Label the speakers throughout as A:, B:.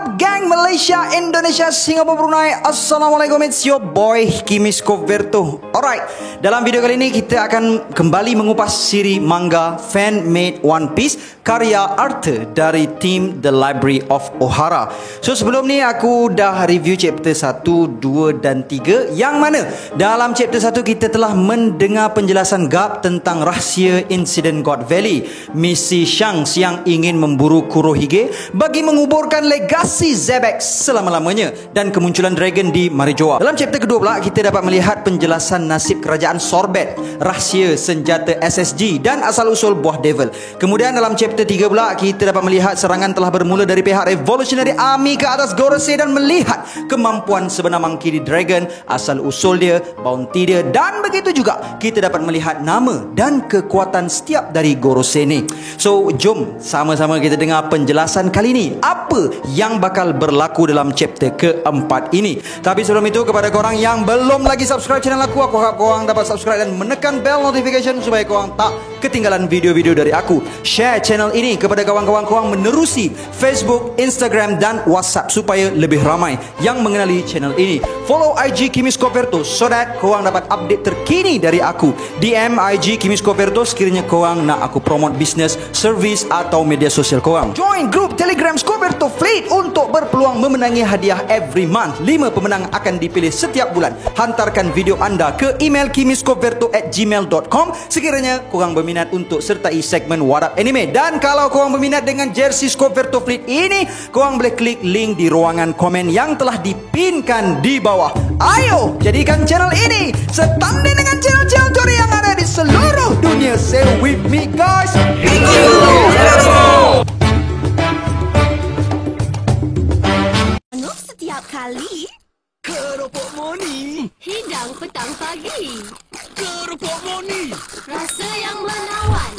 A: up gang Malaysia, Indonesia, Singapura, Brunei. Assalamualaikum, it's your boy Kimi Skoverto. Alright, dalam video kali ini kita akan kembali mengupas siri manga fan-made One Piece karya Arthur dari tim The Library of Ohara. So sebelum ni aku dah review chapter 1, 2 dan 3, yang mana dalam chapter 1 kita telah mendengar penjelasan Garp tentang rahsia insiden God Valley, misi Shanks yang ingin memburu Kurohige bagi menguburkan legasi Zebek selama-lamanya, dan kemunculan dragon di Marijoa. Dalam chapter kedua pula kita dapat melihat penjelasan nasib kerajaan Sorbet, rahsia senjata SSG dan asal-usul buah devil. Kemudian dalam chapter 3 pula kita dapat melihat serangan telah bermula dari pihak Revolutionary Army ke atas Gorosei dan melihat kemampuan sebenar Monkey D. Dragon, asal-usul dia, bounty dia, dan begitu juga kita dapat melihat nama dan kekuatan setiap dari Gorosei ni. So jom sama-sama kita dengar penjelasan kali ini, apa yang bakal berlaku dalam chapter keempat ini. Tapi sebelum itu, kepada korang yang belum lagi subscribe channel aku harap korang dapat subscribe dan menekan bell notification supaya korang tak ketinggalan video-video dari aku. Share channel ini kepada kawan-kawan korang menerusi Facebook, Instagram dan WhatsApp supaya lebih ramai yang mengenali channel ini. Follow IG Kimi Skoverto so that korang dapat update terkini dari aku. DM IG Kimi Skoverto sekiranya korang nak aku promote bisnes, servis atau media sosial korang. Join grup Telegram Skoverto Fleet untuk berpeluang memenangi hadiah every month. 5 pemenang akan dipilih setiap bulan. Hantarkan video anda ke email kimiskoverto@gmail.com sekiranya korang berminat untuk sertai segmen What Up Anime. Dan kalau korang berminat dengan jersey Skoverto Fleet ini, korang boleh klik link di ruangan komen yang telah dipinkan di bawah. Ayo jadikan channel ini setanding dengan channel-channel Tori yang ada di seluruh dunia. Say with me guys,
B: setiap kali
C: keropok moni,
B: hidang petang pagi,
C: keropok moni,
B: rasa yang menawan.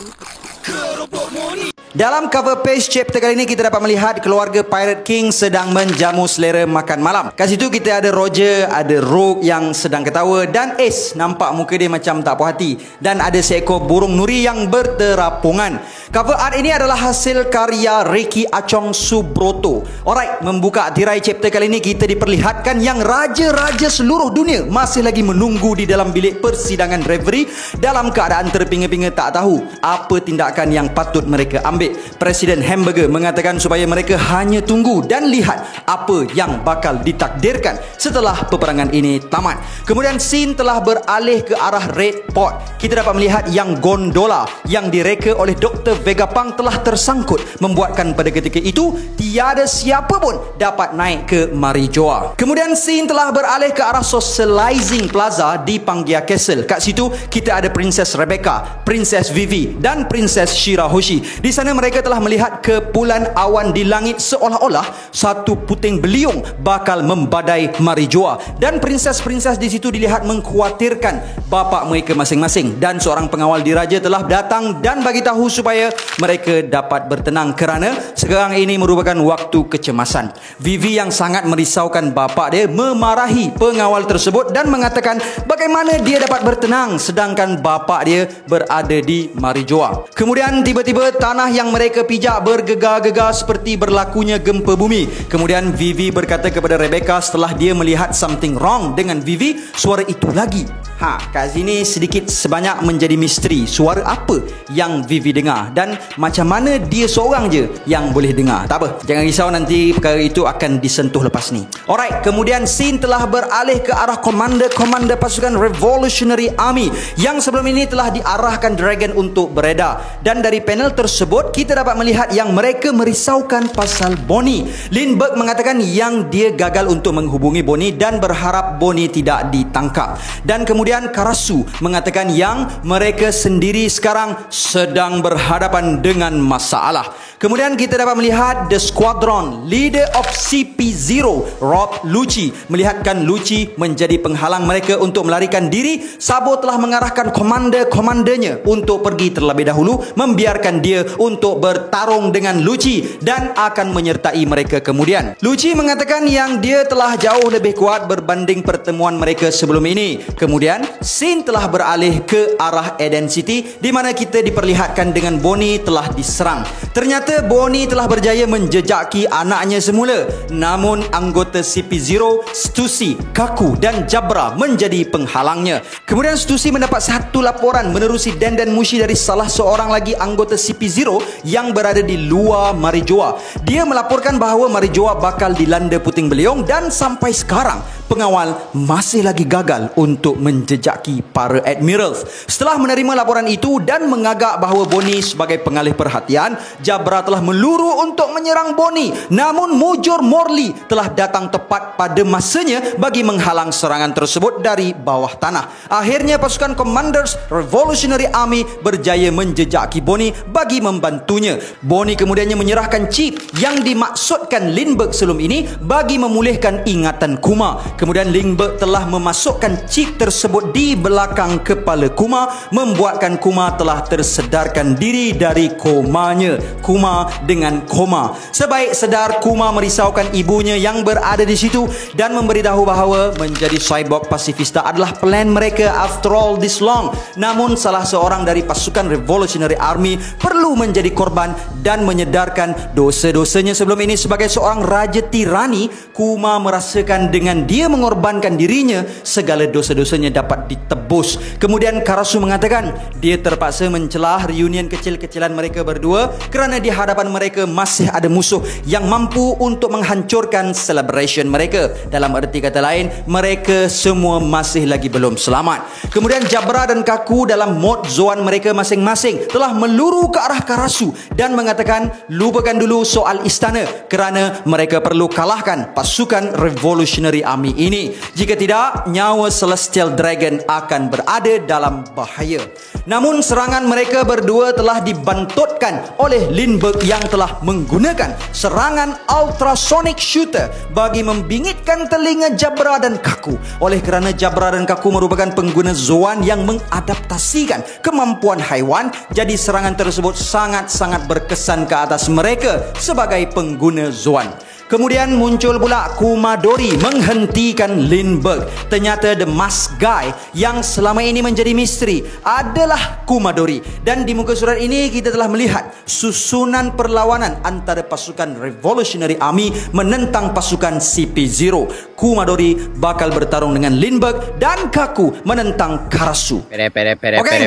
C: keropok moni.
A: dalam cover page chapter kali ini kita dapat melihat keluarga Pirate King sedang menjamu selera makan malam. Kat situ kita ada Roger, ada Rogue yang sedang ketawa, dan Ace nampak muka dia macam tak puas hati, dan ada seekor burung nuri yang berterapungan. Cover art ini adalah hasil karya Ricky Achong Subroto. Alright, membuka tirai chapter kali ini kita diperlihatkan yang raja-raja seluruh dunia masih lagi menunggu di dalam bilik persidangan Reverie dalam keadaan terpinga-pinga tak tahu apa tindakan yang patut mereka ambil. Presiden Hamburger mengatakan supaya mereka hanya tunggu dan lihat apa yang bakal ditakdirkan setelah peperangan ini tamat. Kemudian scene telah beralih ke arah Red Port. Kita dapat melihat yang gondola yang direka oleh Dr. Vegapunk telah tersangkut, membuatkan pada ketika itu tiada siapa pun dapat naik ke Marijoa. Kemudian scene telah beralih ke arah Socializing Plaza di Pangaea Castle. Kat situ kita ada Princess Rebecca, Princess Vivi dan Princess Shirahoshi. Di sana mereka telah melihat kepulan awan di langit seolah-olah satu puting beliung bakal membadai Marijoa, dan princess-princess di situ dilihat mengkhawatirkan bapa mereka masing-masing, dan seorang pengawal diraja telah datang dan bagi tahu supaya mereka dapat bertenang kerana sekarang ini merupakan waktu kecemasan. Vivi yang sangat merisaukan bapa dia memarahi pengawal tersebut dan mengatakan bagaimana dia dapat bertenang sedangkan bapa dia berada di Marijoa. Kemudian tiba-tiba tanah yang mereka pijak bergegar-gegar seperti berlakunya gempa bumi. Kemudian Vivi berkata kepada Rebecca setelah dia melihat something wrong dengan Vivi, suara itu lagi. Kat sini sedikit sebanyak menjadi misteri. Suara apa yang Vivi dengar dan macam mana dia seorang je yang boleh dengar. Tak apa, jangan risau, nanti perkara itu akan disentuh lepas ni. Alright, kemudian scene telah beralih ke arah komander-komander pasukan Revolutionary Army yang sebelum ini telah diarahkan Dragon untuk beredar. Dan dari panel tersebut kita dapat melihat yang mereka merisaukan pasal Bonnie. Lindbergh mengatakan yang dia gagal untuk menghubungi Bonnie dan berharap Bonnie tidak ditangkap. Dan kemudian Karasu mengatakan yang mereka sendiri sekarang sedang berhadapan dengan masalah. Kemudian kita dapat melihat The Squadron, leader of CP0, Rob Lucci, melihatkan Lucci menjadi penghalang mereka untuk melarikan diri. Sabo telah mengarahkan komander-komandernya untuk pergi terlebih dahulu, membiarkan dia untuk bertarung dengan Lucci dan akan menyertai mereka kemudian. Lucci mengatakan yang dia telah jauh lebih kuat berbanding pertemuan mereka sebelum ini. Kemudian scene telah beralih ke arah Eden City di mana kita diperlihatkan dengan Bonnie telah diserang. Ternyata Ternyata Bonnie telah berjaya menjejaki anaknya semula. Namun anggota CP0, Stussy, Kaku dan Jabra menjadi penghalangnya. Kemudian Stussy mendapat satu laporan menerusi Dan Mushi dari salah seorang lagi anggota CP0 yang berada di luar Marijoa. Dia melaporkan bahawa Marijoa bakal dilanda puting beliung dan sampai sekarang pengawal masih lagi gagal untuk menjejaki para admirals. Setelah menerima laporan itu dan mengagak bahawa Bonnie sebagai pengalih perhatian, Jabra telah meluru untuk menyerang Bonnie. Namun Mujur Morley telah datang tepat pada masanya bagi menghalang serangan tersebut dari bawah tanah. Akhirnya pasukan Commanders Revolutionary Army berjaya menjejaki Bonnie bagi membantunya. Bonnie kemudiannya menyerahkan chip yang dimaksudkan Lindbergh sebelum ini bagi memulihkan ingatan Kuma. Kemudian Lindbergh telah memasukkan chip tersebut di belakang kepala Kuma, membuatkan Kuma telah tersedarkan diri dari komanya. Kuma dengan koma. Sebaik sedar, Kuma merisaukan ibunya yang berada di situ dan memberitahu bahawa menjadi cyborg pasifista adalah plan mereka after all this long. Namun salah seorang dari pasukan Revolutionary Army perlu menjadi korban dan menyedarkan dosa-dosanya sebelum ini sebagai seorang raja tirani. Kuma merasakan dengan dia mengorbankan dirinya, segala dosa-dosanya dapat ditebus. Kemudian Karasu mengatakan dia terpaksa mencelah reunion kecil-kecilan mereka berdua kerana di hadapan mereka masih ada musuh yang mampu untuk menghancurkan celebration mereka. Dalam erti kata lain, mereka semua masih lagi belum selamat. Kemudian Jabra dan Kaku dalam mod Zoan mereka masing-masing telah meluru ke arah Karasu dan mengatakan lupakan dulu soal istana kerana mereka perlu kalahkan pasukan Revolutionary Army ini. Jika tidak, nyawa Celestial Dragon akan berada dalam bahaya. Namun serangan mereka berdua telah dibantutkan oleh Lindbergh yang telah menggunakan serangan ultrasonic shooter bagi membingitkan telinga Jabra dan Kaku. Oleh kerana Jabra dan Kaku merupakan pengguna Zoan yang mengadaptasikan kemampuan haiwan, jadi serangan tersebut sangat-sangat berkesan ke atas mereka sebagai pengguna Zoan. Kemudian muncul pula Kumadori menghentikan Lindbergh. Ternyata the mask guy yang selama ini menjadi misteri adalah Kumadori. Dan di muka surat ini kita telah melihat susunan perlawanan antara pasukan Revolutionary Army menentang pasukan CP0. Kumadori bakal bertarung dengan Lindbergh dan Kaku menentang Karasu. Okay?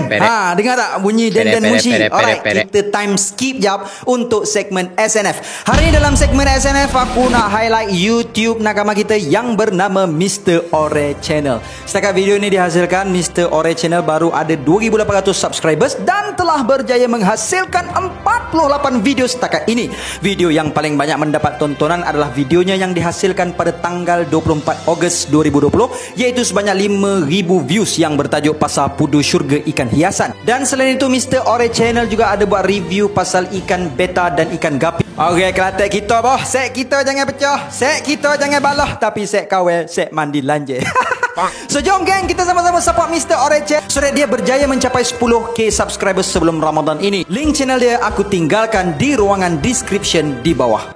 A: Dengar tak bunyi Dan Mushi? Alright, kita time skip jap untuk segmen SNF. Hari ini dalam segmen SNF aku nak highlight YouTube nakama kita yang bernama Mr. Ore Channel. Setakat video ini dihasilkan, Mr. Ore Channel baru ada 2,800 subscribers dan telah berjaya menghasilkan 48 video setakat ini. Video yang paling banyak mendapat tontonan adalah videonya yang dihasilkan pada tanggal 24 Ogos 2020, iaitu sebanyak 5,000 views yang bertajuk pasal pudu syurga ikan hiasan. Dan selain itu, Mr. Ore Channel juga ada buat review pasal ikan beta dan ikan gapi. Okey, Kelantan kita boh, set kita jangan pecah, set kita jangan balah, tapi set kawal, set mandi lanje. So jom geng, kita sama-sama support Mr. Ore Channel supaya dia berjaya mencapai 10k subscribers sebelum Ramadan ini. Link channel dia aku tinggalkan di ruangan description di bawah.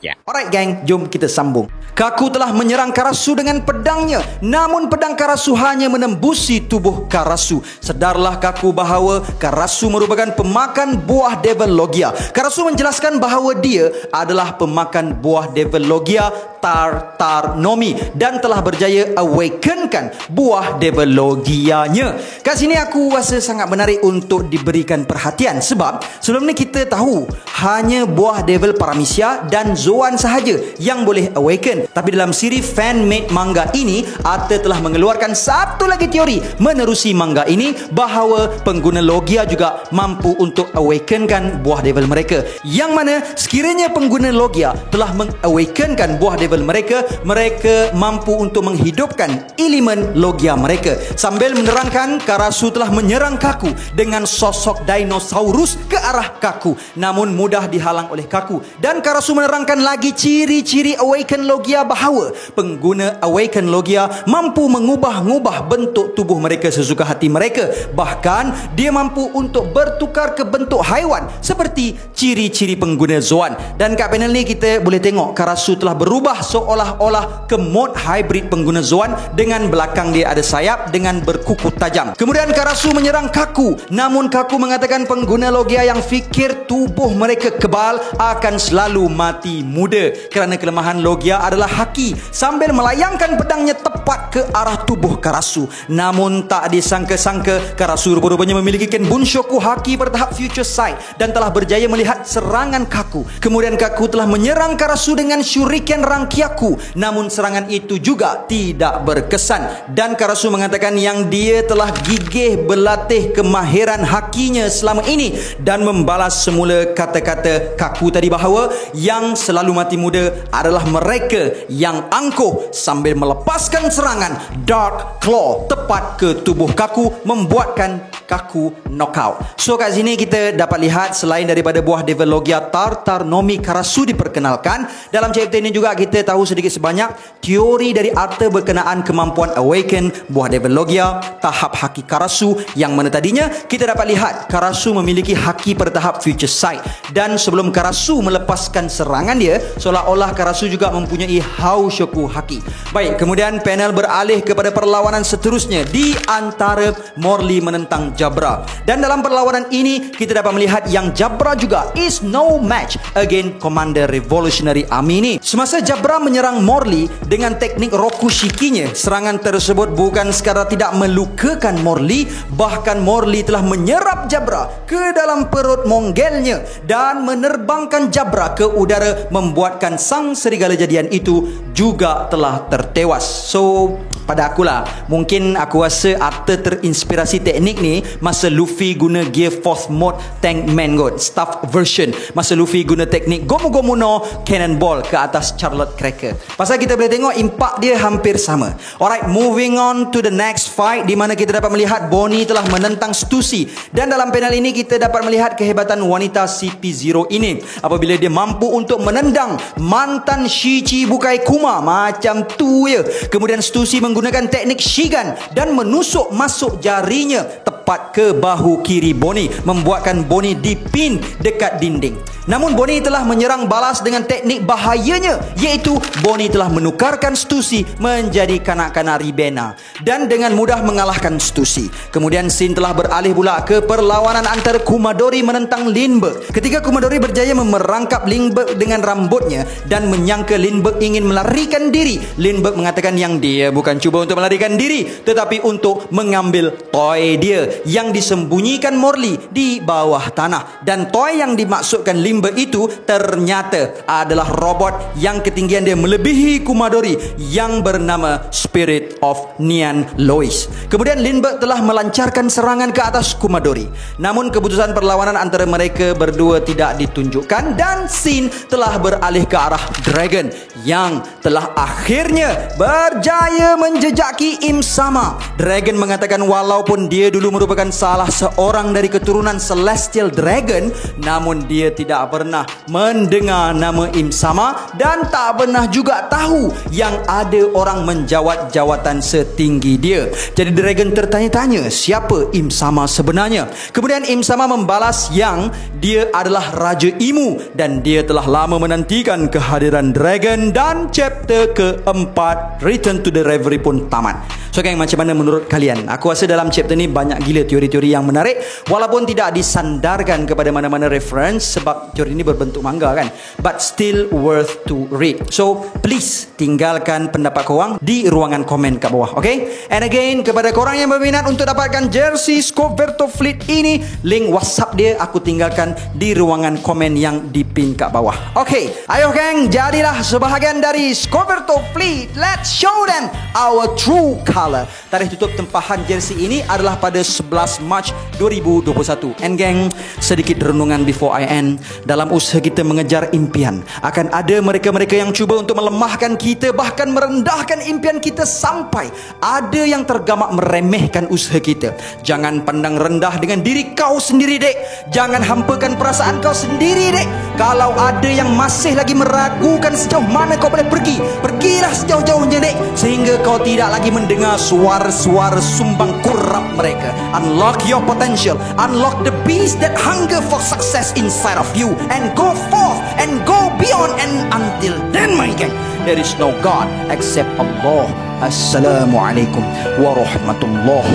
A: Alright geng, jom kita sambung. Kaku telah menyerang Karasu dengan pedangnya, namun pedang Karasu hanya menembusi tubuh Karasu. Sedarlah Kaku bahawa Karasu merupakan pemakan buah Devil Logia. Karasu menjelaskan bahawa dia adalah pemakan buah Devil Logia Tartarnomi dan telah berjaya awakenkan buah Devil Logianya. Kat sini aku rasa sangat menarik untuk diberikan perhatian sebab sebelum ni kita tahu hanya buah Devil Paramecia dan Zoan sahaja yang boleh awaken. Tapi dalam siri fan-made manga ini, Arthur telah mengeluarkan satu lagi teori menerusi manga ini bahawa pengguna Logia juga mampu untuk awakenkan buah Devil mereka. Yang mana sekiranya pengguna Logia telah mengawakenkan buah Devil mereka, mereka mampu untuk menghidupkan elemen Logia mereka. Sambil menerangkan, Karasu telah menyerang Kaku dengan sosok dinosaurus ke arah Kaku, namun mudah dihalang oleh Kaku. Dan Karasu menerangkan lagi ciri-ciri Awaken Logia bahawa pengguna Awaken Logia mampu mengubah-ubah bentuk tubuh mereka sesuka hati mereka. Bahkan dia mampu untuk bertukar ke bentuk haiwan seperti ciri-ciri pengguna Zoan. Dan kat panel ni kita boleh tengok Karasu telah berubah seolah-olah ke mod hybrid pengguna Zoan dengan belakang dia ada sayap dengan berkuku tajam. Kemudian Karasu menyerang Kaku, namun Kaku mengatakan pengguna Logia yang fikir tubuh mereka kebal akan selalu mati muda kerana kelemahan Logia adalah haki, sambil melayangkan pedangnya tepat ke arah tubuh Karasu. Namun tak disangka-sangka, Karasu rupa-rupanya memiliki Ken Bunshoku haki bertahap Future Sight dan telah berjaya melihat serangan Kaku. Kemudian Kaku telah menyerang Karasu dengan Shuriken Rangkyaku, namun serangan itu juga tidak berkesan dan Karasu mengatakan yang dia telah gigih berlatih kemahiran hakinya selama ini dan membalas semula kata-kata Kaku tadi bahawa yang selalu mati muda adalah mereka yang angkuh, sambil melepaskan serangan Dark Claw tepat ke tubuh Kaku membuatkan Kaku knockout. So kat sini kita dapat lihat selain daripada buah Devil Logia Tartar Nomi Karasu diperkenalkan, dalam chapter ini juga kita tahu sedikit sebanyak teori dari arti berkenaan kemampuan Awaken buah Devil Logia tahap haki Karasu, yang mana tadinya kita dapat lihat Karasu memiliki haki bertahap Future Sight dan sebelum Karasu melepaskan serangan dia, seolah-olah Karasu juga mempunyai Haoshoku haki. Baik, kemudian panel beralih kepada perlawanan seterusnya di antara Morley menentang Jabra, dan dalam perlawanan ini kita dapat melihat yang Jabra juga is no match against Commander Revolutionary Army ini. Semasa Jabra menyerang Morley dengan teknik Rokushikinya, serangan tersebut bukan sekadar tidak melukakan Morley, bahkan Morley telah menyerap Jabra ke dalam perut monggelnya dan menerbangkan Jabra ke udara, membuatkan sang serigala jadian itu juga telah tertewas. So pada akulah, mungkin aku rasa Arthur terinspirasi teknik ni masa Luffy guna Gear Force Mode Tank Man God Staff version, masa Luffy guna teknik Gomu Gomu no Cannonball ke atas Charlotte Cracker. Pasal kita boleh tengok impak dia hampir sama. Alright, moving on to the next fight, di mana kita dapat melihat Bonnie telah menentang Stussy, dan dalam panel ini kita dapat melihat kehebatan wanita CP0 ini apabila dia mampu untuk menendang mantan Shichi Bukai Kuma macam tu je. Kemudian Stussy menggunakan teknik Shigan dan menusuk masuk jarinya tepat ke bahu kiri Bonnie, membuatkan Bonnie dipin dekat dinding. Namun Bonnie telah menyerang balas dengan teknik bahayanya, iaitu Bonnie telah menukarkan Stussy menjadi kanak-kanak Ribena dan dengan mudah mengalahkan Stussy. Kemudian scene telah beralih pula ke perlawanan antara Kumadori menentang Lindbergh. Ketika Kumadori berjaya memerangkap Lindbergh dengan rambutnya dan menyangka Lindbergh ingin melarikan diri, Lindbergh mengatakan yang dia bukan cuba untuk melarikan diri, tetapi untuk mengambil toy dia yang disembunyikan Morley di bawah tanah, dan toy yang dimaksudkan Lindbergh itu ternyata adalah robot yang ketinggian dia melebihi Kumadori yang bernama Spirit of Nian Lois. Kemudian Lindbergh telah melancarkan serangan ke atas Kumadori, namun keputusan perlawanan antara mereka berdua tidak ditunjukkan dan scene telah beralih ke arah Dragon yang telah akhirnya berjaya menjejaki Im Sama. Dragon mengatakan walaupun dia dulu merupakan salah seorang dari keturunan Celestial Dragon, namun dia tidak pernah mendengar nama Im Sama dan tak pernah juga tahu yang ada orang menjawat jawatan setinggi dia. Jadi Dragon tertanya-tanya siapa Im Sama sebenarnya. Kemudian Im Sama membalas yang dia adalah Raja Imu dan dia telah lama menantikan kehadiran Dragon, dan chapter keempat Return to the Reverie pun tamat. So geng, macam mana menurut kalian? Aku rasa dalam chapter ni banyak gila teori-teori yang menarik, walaupun tidak disandarkan kepada mana-mana reference sebab teori ini berbentuk manga kan, but still worth to read. So please tinggalkan pendapat korang di ruangan komen kat bawah, okay? And again, kepada korang yang berminat untuk dapatkan jersey Scoverto Fleet ini, link WhatsApp dia aku tinggalkan di ruangan komen yang dipin kat bawah. Okay, ayo geng, jadilah sebahagian dari Scoverto Fleet. Let's show them our true color. Tarikh tutup tempahan jersey ini adalah pada 11 Mac 2021. And geng, sedikit renungan before I end. Dalam usaha kita mengejar impian, akan ada mereka-mereka yang cuba untuk melemahkan kita, bahkan merendahkan impian kita, sampai ada yang tergamak meremehkan usaha kita. Jangan pandang rendah dengan diri kau sendiri dek. Jangan hampakan perasaan kau sendiri dek. Kalau ada yang masih lagi meragukan sejauh mana kau boleh pergi, pergilah sejauh-jauhnya dek, sehingga kau tidak lagi mendengar suara-suara sumbang kurap mereka. Unlock your potential, unlock the beast that hunger for success inside of you, and go forth and go beyond. And until then my gang, There is no God except Allah. Assalamualaikum warahmatullahi